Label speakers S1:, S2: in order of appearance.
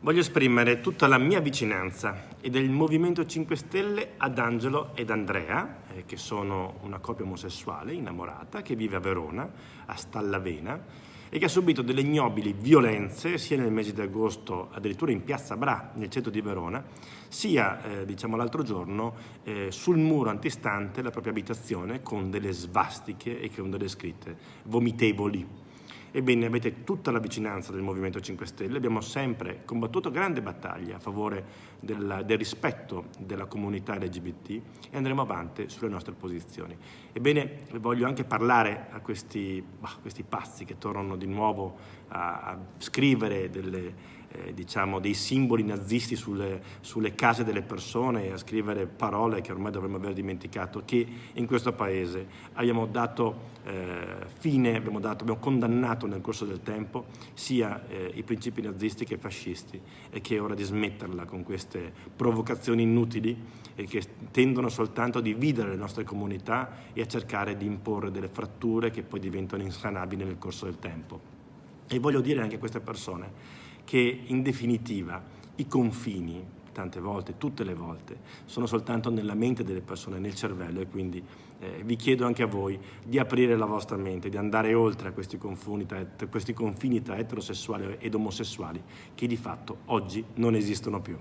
S1: Voglio esprimere tutta la mia vicinanza e del Movimento 5 Stelle ad Angelo ed Andrea, che sono una coppia omosessuale innamorata che vive a Verona, a Stallavena, e che ha subito delle ignobili violenze sia nel mese di agosto, addirittura in Piazza Bra, nel centro di Verona, sia l'altro giorno sul muro antistante la propria abitazione con delle svastiche e con delle scritte vomitevoli. Ebbene, avete tutta la vicinanza del Movimento 5 Stelle, abbiamo sempre combattuto grande battaglia a favore del rispetto della comunità LGBT e andremo avanti sulle nostre posizioni. Ebbene, voglio anche parlare a questi pazzi che tornano di nuovo a scrivere dei simboli nazisti sulle case delle persone e a scrivere parole che ormai dovremmo aver dimenticato, che in questo Paese abbiamo dato fine, abbiamo condannato nel corso del tempo sia i principi nazisti che fascisti, e che è ora di smetterla con queste provocazioni inutili e che tendono soltanto a dividere le nostre comunità e a cercare di imporre delle fratture che poi diventano insanabili nel corso del tempo. E voglio dire anche a queste persone che in definitiva i confini, tante volte, tutte le volte, sono soltanto nella mente delle persone, nel cervello, e quindi vi chiedo anche a voi di aprire la vostra mente, di andare oltre a questi confini tra eterosessuali ed omosessuali che di fatto oggi non esistono più.